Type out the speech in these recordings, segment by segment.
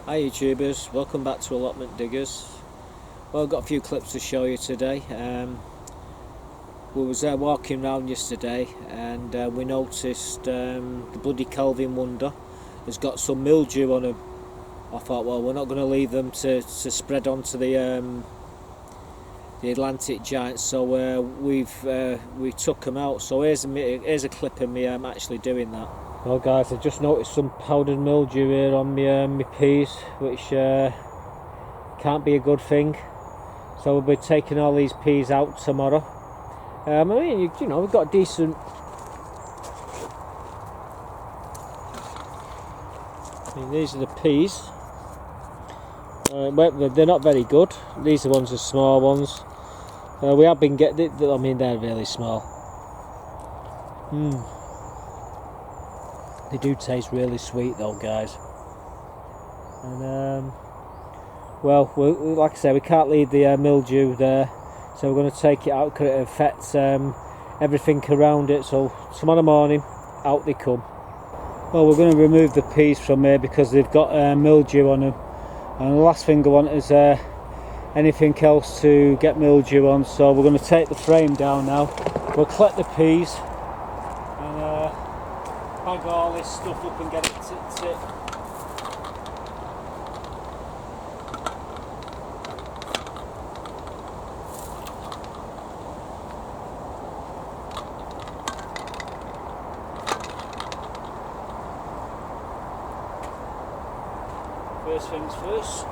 Hi YouTubers, welcome back to Allotment Diggers. Well, I've got a few clips to show you today. We was walking around yesterday and we noticed the bloody Kelvedon wonder has got some mildew on them. I thought, well, we're not going to leave them to spread onto the Atlantic giants, so we took them out. So here's a clip of me actually doing that. Well guys, I just noticed some powdered mildew here on my peas, which can't be a good thing. So we'll be taking all these peas out tomorrow. I mean, you know, we've got decent. I mean, these are the peas. They're not very good. These are ones, the small ones. We have been getting. I mean, they're really small. They do taste really sweet though, guys. And well, like I say, we can't leave the mildew there, so we're going to take it out because it affects everything around it. So tomorrow morning, out they come. Well, we're going to remove the peas from here because they've got mildew on them. And the last thing I want is anything else to get mildew on. So we're going to take the frame down now. We'll collect the peas and bag all this stuff up and get it tip. First things first.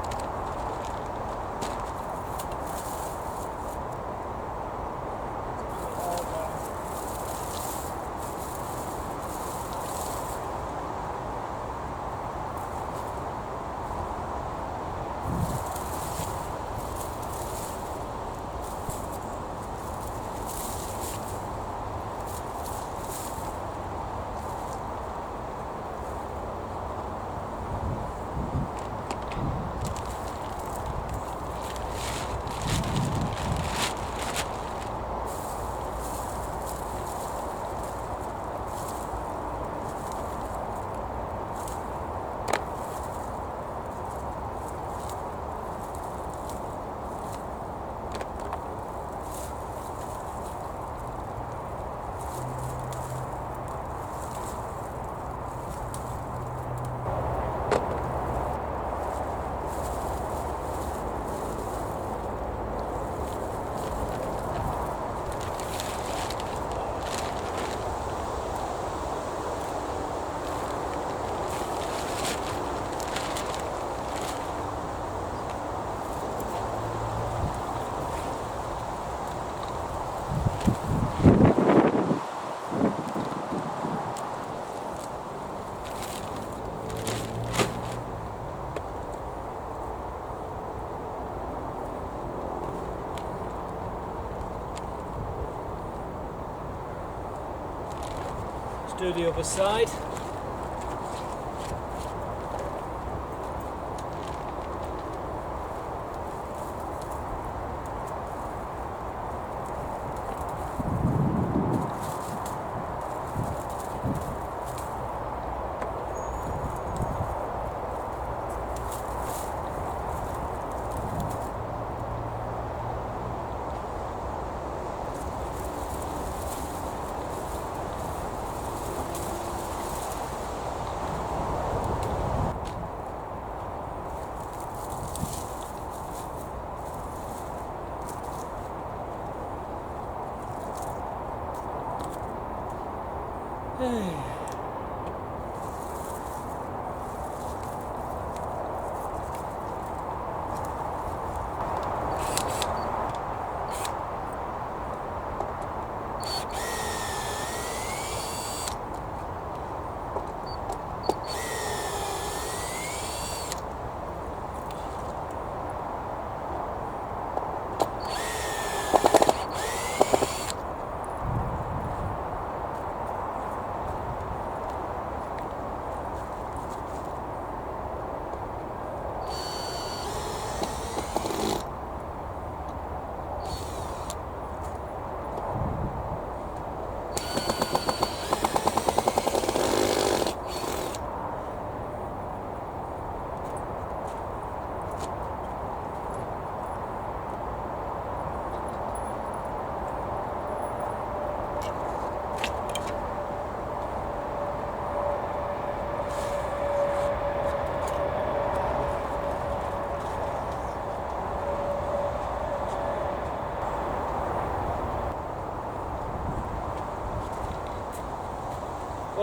Do the other side.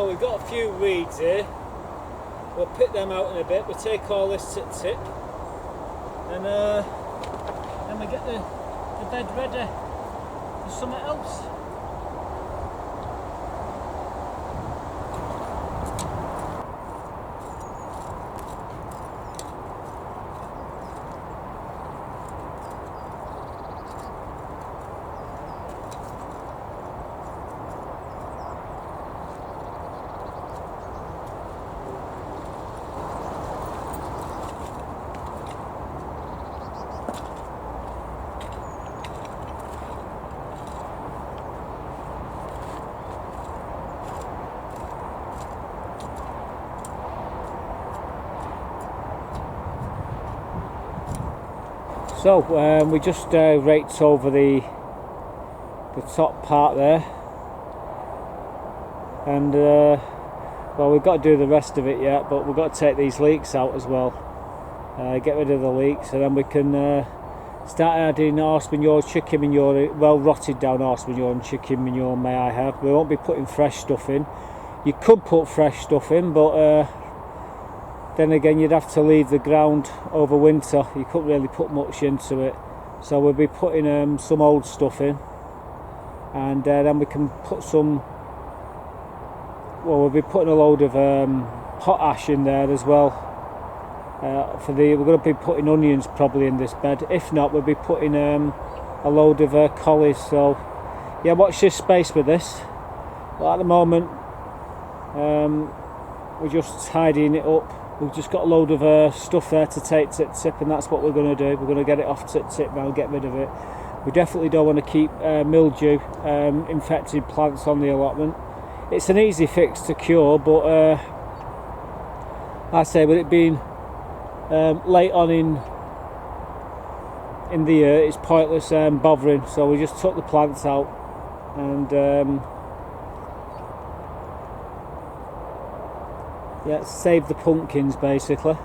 Well, we've got a few weeds here. We'll pick them out in a bit. We'll take all this to tip, and then we get the bed ready for something else. So we just raked over the top part there, and well, we've got to do the rest of it yet, but we've got to take these leeks out as well, get rid of the leeks, and then we can start adding horse manure, chicken manure, well rotted down horse manure and chicken manure may I have. We won't be putting fresh stuff in. You could put fresh stuff in, but then again you'd have to leave the ground over winter. You couldn't really put much into it, so we'll be putting some old stuff in, and then we can put some, well, we'll be putting a load of potash in there as well. We're going to be putting onions probably in this bed. If not, we'll be putting a load of collies. So yeah, watch this space with this. Well, at the moment we're just tidying it up. We've just got a load of stuff there to take to tip, and that's what we're going to do. We're going to get it off to tip now and get rid of it. We definitely don't want to keep mildew infected plants on the allotment. It's an easy fix to cure, but I say with it being late on in the year, it's pointless bothering. So we just took the plants out, and yeah, save the pumpkins basically.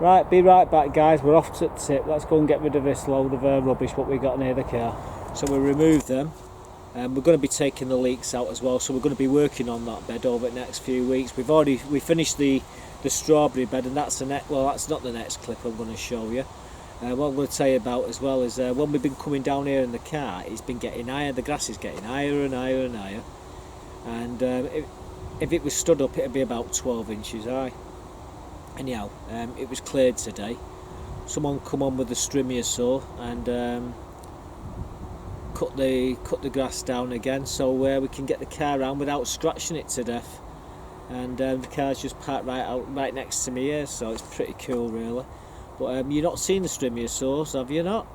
Right, be right back guys, we're off to tip. Let's go and get rid of this load of rubbish what we got near the car. So we removed them, and we're going to be taking the leeks out as well, so we're going to be working on that bed over the next few weeks. We finished the strawberry bed, and that's that's not the next clip I'm going to show you. What I'm going to tell you about as well is when we've been coming down here in the car, it's been getting higher, the grass is getting higher and higher and higher, and if it was stood up it'd be about 12 inches high. Anyhow, it was cleared today. Someone come on with a strimmer saw and cut the grass down again, so we can get the car around without scratching it to death. And the car's just parked right next to me here, so it's pretty cool really. But you've not seen the strimmer saws, have you not?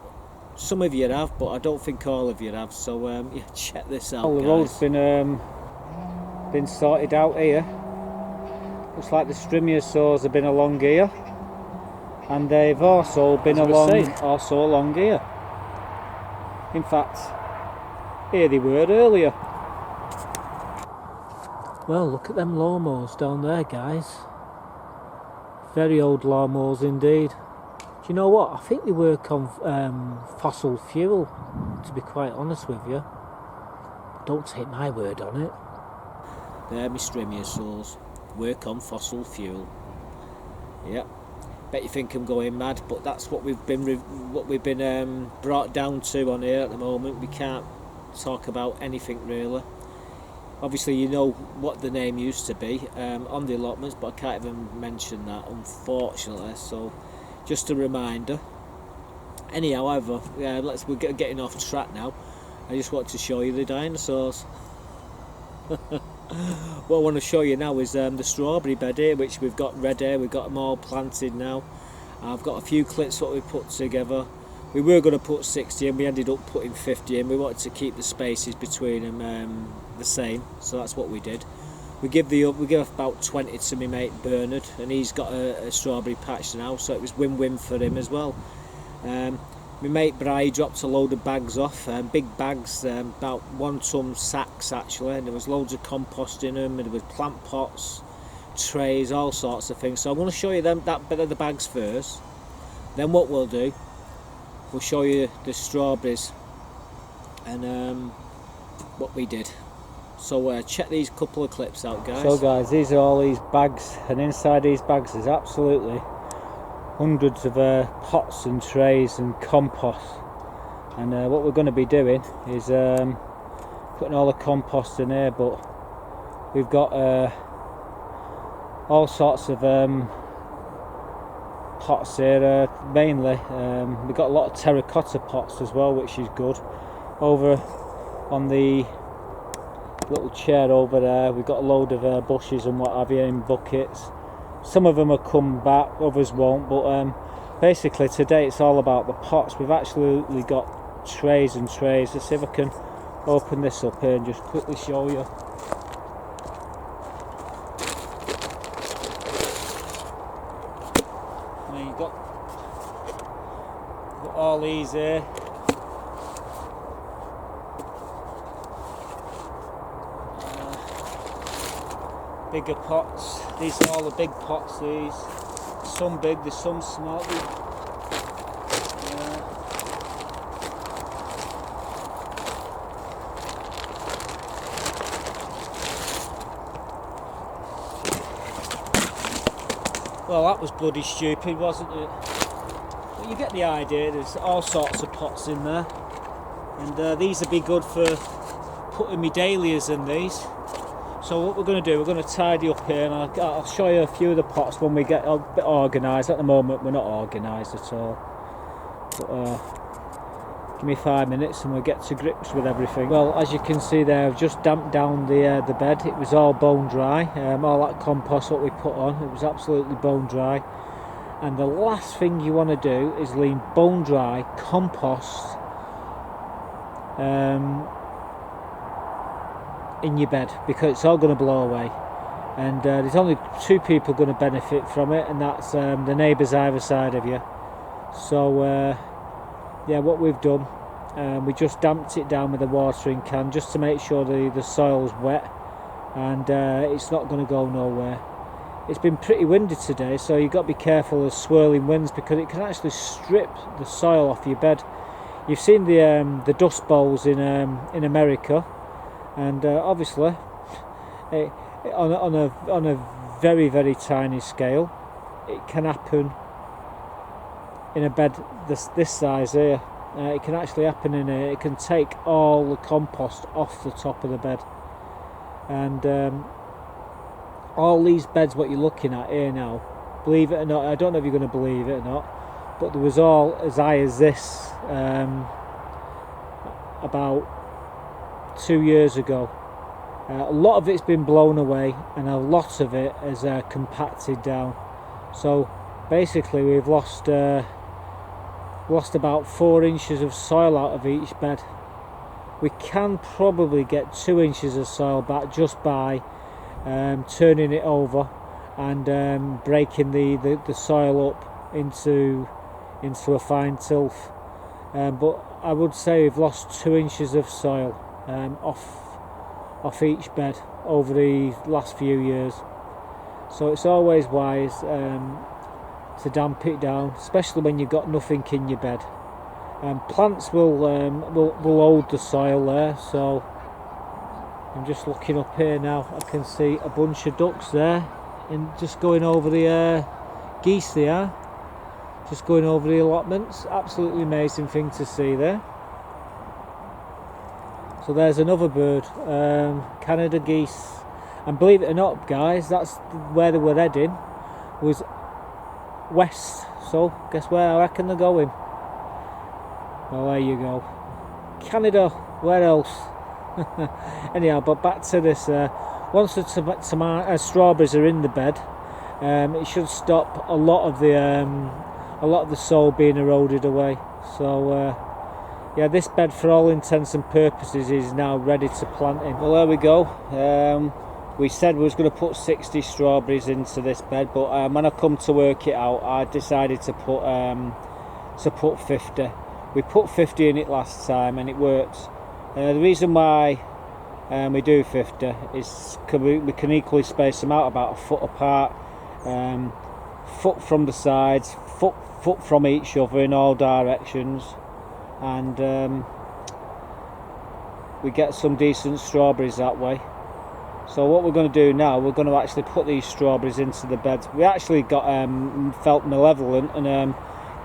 Some of you have, but I don't think all of you have. So yeah, check this out. Well, the road's been sorted out here. Looks like the strimmer saws have been along here, and they've also been along here. In fact, here they were earlier. Well, look at them lawnmowers down there, guys. Very old lawnmowers indeed. Do you know what? I think they work on fossil fuel, to be quite honest with you. Don't take my word on it. They're my strimmer saws. Work on fossil fuel. Yep. Bet you think I'm going mad, but that's what we've been brought down to on here at the moment. We can't talk about anything really. Obviously, you know what the name used to be on the allotments, but I can't even mention that, unfortunately. So, just a reminder. Anyhow, however, we're getting off track now. I just want to show you the dinosaurs. What I want to show you now is the strawberry bed here, which we've got ready. We've got them all planted now. I've got a few clips what we put together. We were going to put 60 in, we ended up putting 50 in. We wanted to keep the spaces between them the same, so that's what we did. We give about 20 to my mate Bernard, and he's got a strawberry patch now, so it was win-win for him as well. My mate Bri dropped a load of bags off, big bags, about 1 ton sacks actually, and there was loads of compost in them, and there was plant pots, trays, all sorts of things. So I'm going to show you that bit of the bags first. Then what we'll do, we'll show you the strawberries and what we did. So check these couple of clips out, guys. So guys, these are all these bags, and inside these bags there's absolutely hundreds of pots and trays and compost. And what we're going to be doing is putting all the compost in here, but we've got all sorts of pots here, mainly. We've got a lot of terracotta pots as well, which is good. Over on the little chair over there, we've got a load of bushes and what have you in buckets. Some of them will come back, others won't, but basically today it's all about the pots. We've absolutely got trays and trays. Let's see if I can open this up here and just quickly show you. You've got all these here. Bigger pots. These are all the big pots. These, some big, there's some small. Well, that was bloody stupid, wasn't it? But you get the idea. There's all sorts of pots in there, and these would be good for putting me dahlias in these. So what we're going to do, we're going to tidy up here, and I'll show you a few of the pots when we get a bit organised. At the moment we're not organised at all, but give me 5 minutes and we'll get to grips with everything. Well, as you can see there, I've just damped down the bed. It was all bone dry. All that compost what we put on, it was absolutely bone dry. And the last thing you want to do is leave bone dry compost in your bed, because it's all going to blow away, and there's only two people going to benefit from it, and that's the neighbours either side of you. So yeah, what we've done, we just damped it down with a watering can just to make sure the soil's wet, and it's not going to go nowhere. It's been pretty windy today, so you've got to be careful of swirling winds, because it can actually strip the soil off your bed. You've seen the dust bowls in America. And obviously, on a very, very tiny scale, it can happen in a bed this size here. It can actually happen in here. It can take all the compost off the top of the bed. And all these beds what you're looking at here now, believe it or not, I don't know if you're going to believe it or not, but there was all as high as this about 2 years ago. A lot of it's been blown away, and a lot of it is compacted down. So basically we've lost about 4 inches of soil out of each bed. We can probably get 2 inches of soil back just by turning it over and breaking the soil up into a fine tilth. But I would say we've lost 2 inches of soil off each bed over the last few years. So it's always wise to damp it down, especially when you've got nothing in your bed. Plants will hold the soil there. So I'm just looking up here now. I can see a bunch of ducks there, and just going over the geese. They are just going over the allotments. Absolutely amazing thing to see there. So there's another bird, Canada geese, and believe it or not, guys, that's where they were heading, was west. So guess where I reckon they're going? Well, there you go, Canada. Where else? Anyhow, but back to this. Once the strawberries are in the bed, it should stop a lot of the soil being eroded away. So. Yeah, this bed for all intents and purposes is now ready to plant in. Well, there we go. We said we was going to put 60 strawberries into this bed, but when I come to work it out, I decided to put 50. We put 50 in it last time and it worked. The reason why we do 50 is we can equally space them out about a foot apart, foot from the sides, foot from each other in all directions. And we get some decent strawberries that way. So what we're going to do now, we're going to actually put these strawberries into the beds. We actually felt malevolent and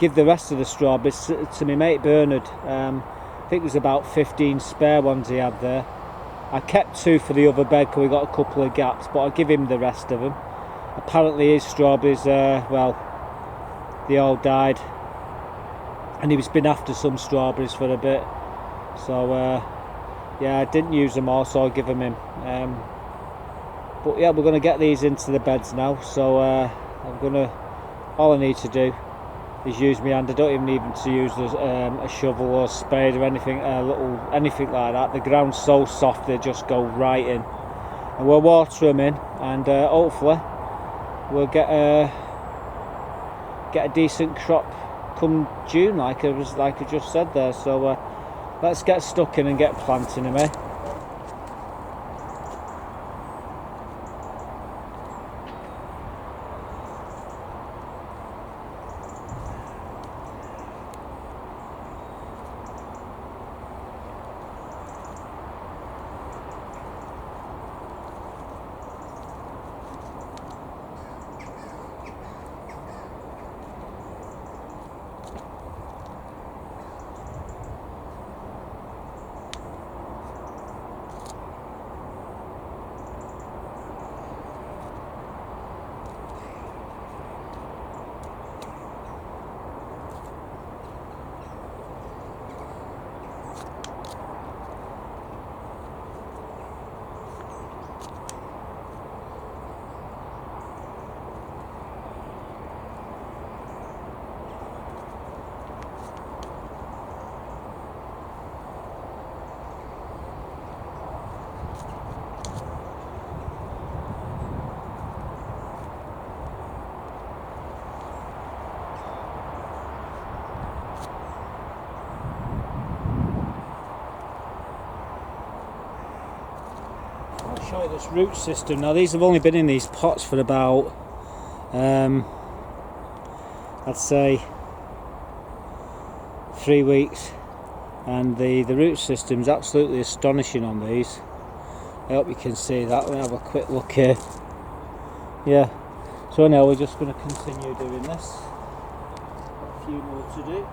give the rest of the strawberries to my mate Bernard. I think there's about 15 spare ones he had there. I kept 2 for the other bed because we got a couple of gaps, but I'll give him the rest of them. Apparently his strawberries, well, they all died, and he was been after some strawberries for a bit. So yeah, I didn't use them all, so I'll give them him. But yeah, we're going to get these into the beds now. So all I need to do is use my hand. I don't even need to use a shovel or spade or anything, anything like that. The ground's so soft they just go right in, and we'll water them in, and hopefully we'll get a decent crop come June, like I just said there. So let's get stuck in and get planting them, eh? I'll show you this root system. Now these have only been in these pots for about I'd say 3 weeks, and the root system's absolutely astonishing on these. I hope you can see that. We'll have a quick look here. Yeah, so now we're just going to continue doing this. A few more to do.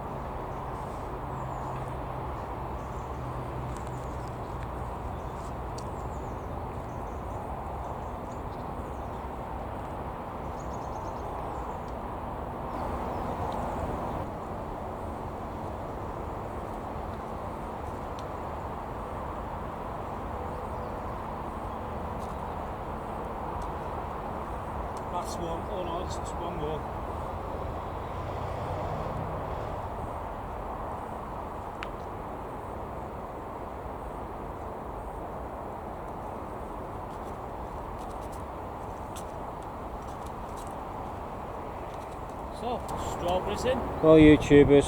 That's one. Oh no, it's just one more. So, strawberries in. Well, YouTubers,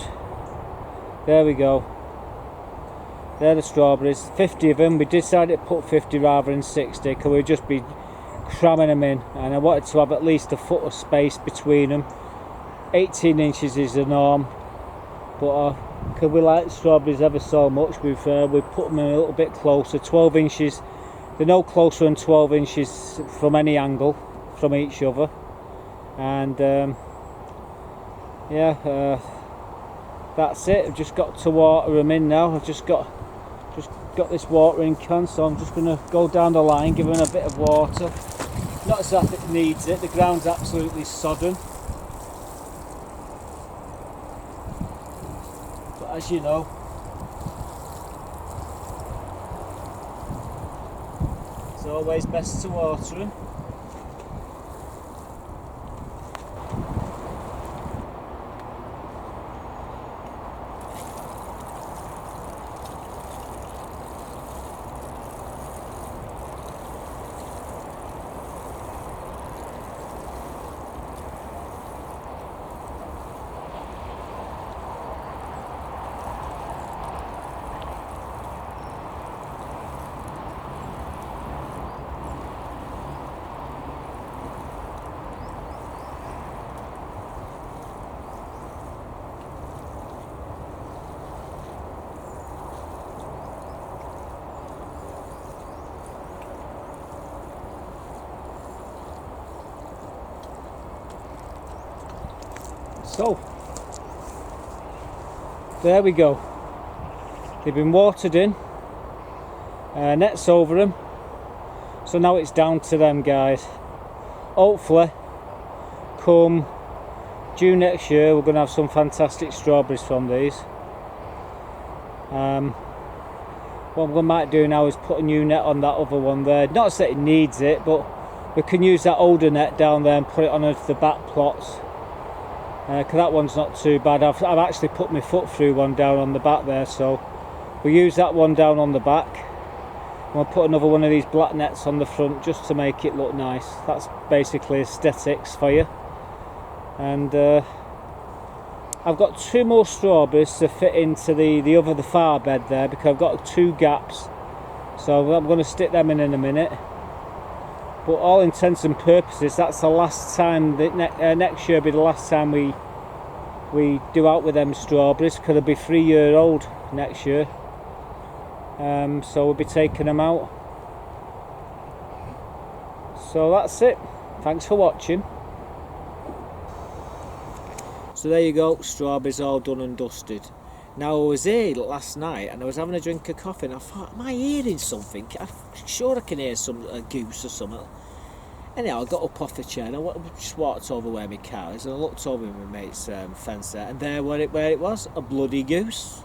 there we go. They're the strawberries. 50 of them. We decided to put 50 rather than 60 because we'd just be cramming them in, and I wanted to have at least a foot of space between them. 18 inches is the norm, but because we like strawberries ever so much, we've put them in a little bit closer. 12 inches. They're no closer than 12 inches from any angle from each other, and yeah, that's it. I've just got to water them in now. I've just got this watering can, so I'm just going to go down the line, give them a bit of water. Not as if it needs it, the ground's absolutely sodden. But as you know, it's always best to water them. So there we go. They've been watered in, nets over them, so now it's down to them, guys. Hopefully come June next year we're going to have some fantastic strawberries from these. What we might do now is put a new net on that other one there. Not that it needs it, but we can use that older net down there and put it on the back plots, because that one's not too bad. I've actually put my foot through one down on the back there, so we use that one down on the back. We'll put another one of these black nets on the front just to make it look nice. That's basically aesthetics for you. And I've got 2 more strawberries to fit into the far bed there, because I've got 2 gaps, so I'm going to stick them in a minute. But all intents and purposes, that's the last time next year will be the last time we do out with them strawberries, because they'll be 3-year-old next year. So we'll be taking them out. So that's it. Thanks for watching. So there you go, strawberries all done and dusted. Now I was here last night and I was having a drink of coffee and I thought, am I hearing something? I'm sure I can hear a goose or something. Anyhow, I got up off the chair and I just walked over where my car is and I looked over my mate's fence there, and there where it was, a bloody goose.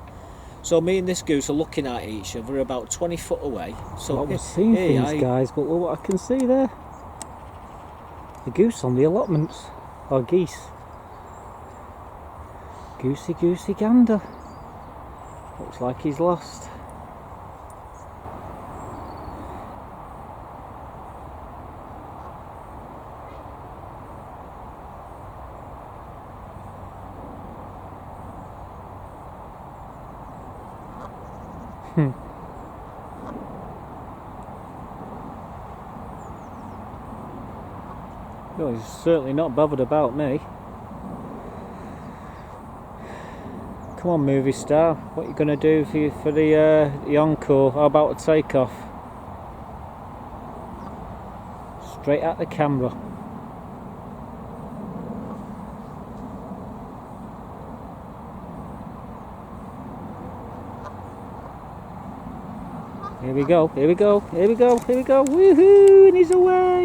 So me and this goose are looking at each other about 20 foot away. So I'm seeing things, guys, but look what I can see there. The goose on the allotments, or geese. Goosey goosey gander. Looks like he's lost. No, he's certainly not bothered about me. Come on, movie star, what are you going to do for the encore? How about a takeoff? Straight at the camera. Here we go, here we go, here we go, here we go, woohoo, and he's away!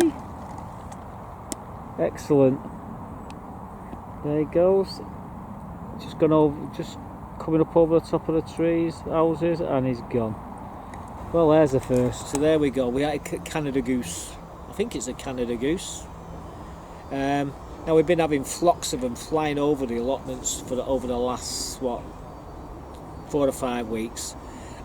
Excellent. There he goes. Just coming up over the top of the trees, houses, and he's gone. Well, there's the first. So there we go, we had a Canada goose. I think it's a Canada goose. Now we've been having flocks of them flying over the allotments over the last, 4 or 5 weeks.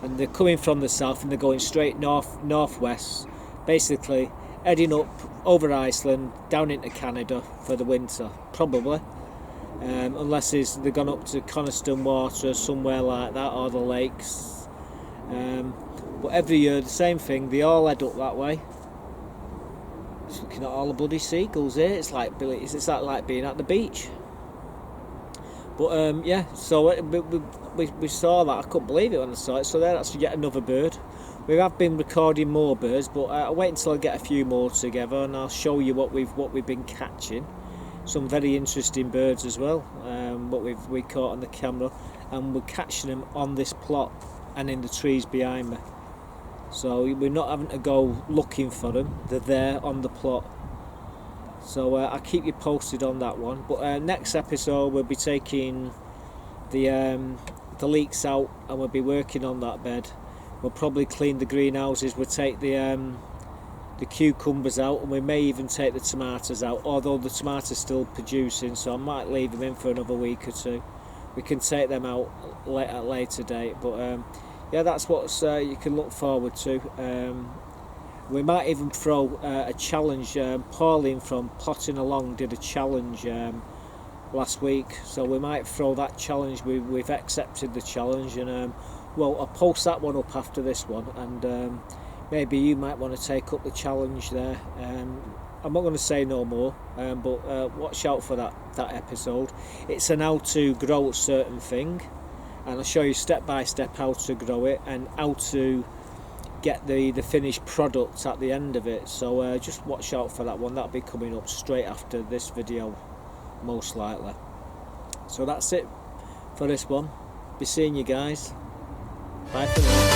And they're coming from the south and they're going straight northwest, basically heading up over Iceland, down into Canada for the winter, probably. Unless they've gone up to Coniston Water, somewhere like that, or the lakes. But every year the same thing, they all head up that way. Just looking at all the bloody seagulls here, it's like being at the beach. But yeah, so we saw that. I couldn't believe it when I saw it. So that's yet another bird. We have been recording more birds, but I'll wait until I get a few more together, and I'll show you what we've been catching. Some very interesting birds as well. What we caught on the camera, and we're catching them on this plot and in the trees behind me. So we're not having to go looking for them; they're there on the plot. So I'll keep you posted on that one. But next episode we'll be taking the leeks out and we'll be working on that bed. We'll probably clean the greenhouses. We'll take the cucumbers out, and we may even take the tomatoes out, although the tomatoes still producing, so I might leave them in for another week or two. We can take them out at a later date. But yeah, that's what you can look forward to. We might even throw a challenge. Pauline from Potting Along did a challenge last week, so we might throw that challenge. We've accepted the challenge, and well, I'll post that one up after this one, and maybe you might want to take up the challenge there. I'm not going to say no more, but watch out for that episode. It's an how to grow a certain thing, and I'll show you step by step how to grow it and how to get the finished product at the end of it. So just watch out for that one. That'll be coming up straight after this video, most likely. So that's it for this one. Be seeing you guys. Bye for now.